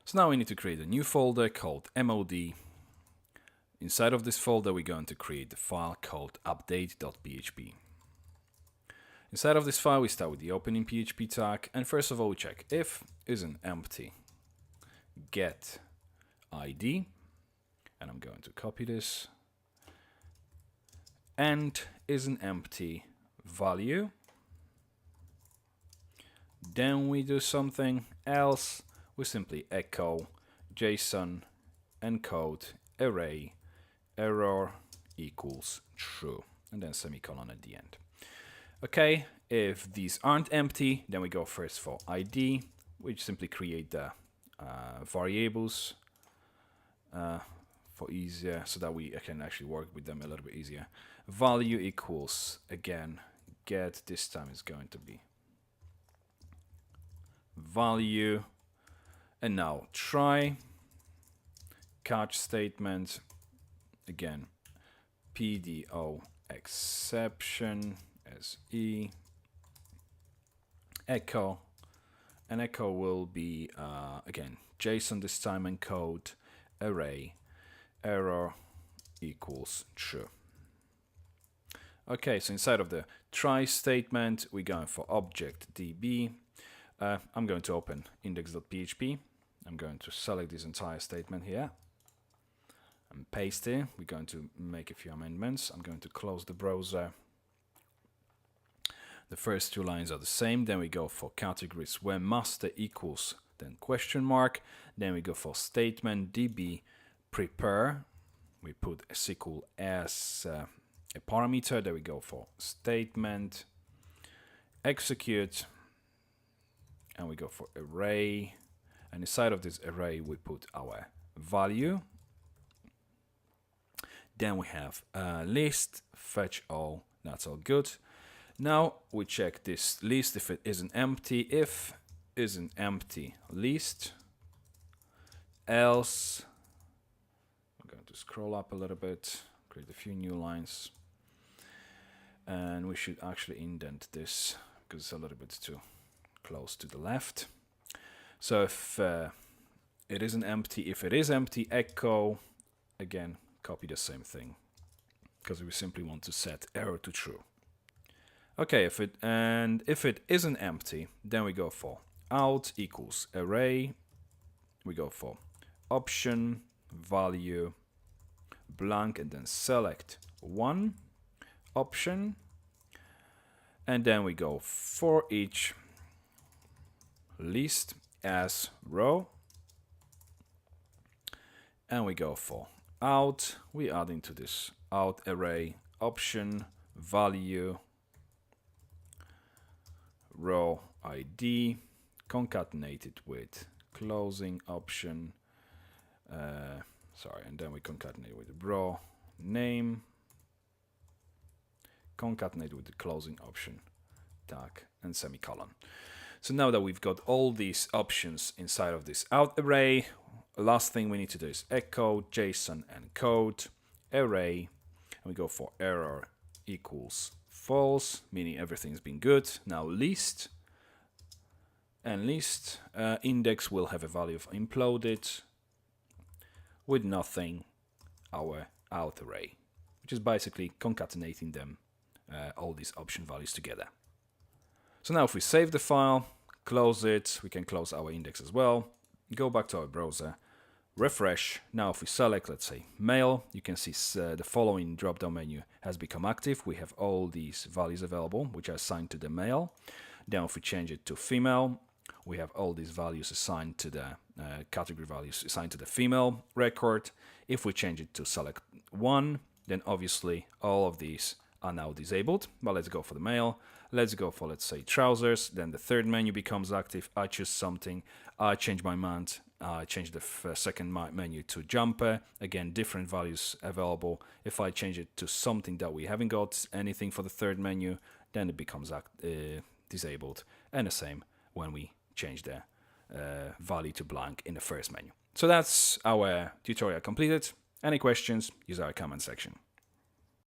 So now we need to create a new folder called mod. Inside of this folder, we're going to create the file called update.php. Inside of this file, we start with the opening PHP tag, and first of all, we check if isn't empty get ID, and I'm going to copy this, and isn't empty value. Then we do something else. We simply echo JSON encode array error equals true, and then semicolon at the end. Okay, if these aren't empty, then we go first for ID, which simply create the variables for easier, so that we can actually work with them a little bit easier. Value equals, again, get, this time is going to be value, and now try catch statement, again PDO exception as echo, and echo will be again JSON this time encode array error equals true. Okay, so inside of the try statement, we're going for object DB. I'm going to open index.php. I'm going to select this entire statement here and paste it. We're going to make a few amendments. I'm going to close the browser. The first two lines are the same. Then we go for categories where master equals, then question mark. Then we go for statement db prepare. We put a SQL as a parameter. There we go for statement execute, and we go for array, and inside of this array we put our value. Then we have list fetch all. That's all good. Now we check this list if it isn't empty. If isn't empty list, else I'm going to scroll up a little bit, create a few new lines, and we should actually indent this because it's a little bit too close to the left. So if it isn't empty, if it is empty, echo, again copy the same thing because we simply want to set error to true. Okay, if it isn't empty, then we go for out equals array. We go for option value blank, and then select one option, and then we go for each list as row, and we go for out. We add into this out array option value row ID, concatenated with closing option, and then we concatenate with the row name, concatenate with the closing option tag, and semicolon. So now that we've got all these options inside of this out array, last thing we need to do is echo JSON encode array, and we go for error equals false, meaning everything's been good. Now list, and list index will have a value of imploded with nothing, our out array, which is basically concatenating them, all these option values together. So now if we save the file, close it, we can close our index as well, go back to our browser, refresh. Now if we select, let's say, mail, you can see the following drop-down menu has become active. We have all these values available, which are assigned to the male. Then if we change it to female, we have all these values assigned to the category values assigned to the female record. If we change it to select one, then obviously all of these are now disabled. But let's go for the male. Let's go for, let's say, trousers. Then the third menu becomes active. I choose something. I change my month. I change the second menu to jumper. Again, different values available. If I change it to something that we haven't got anything for the third menu, then it becomes disabled. And the same when we change the value to blank in the first menu. So that's our tutorial completed. Any questions, use our comment section.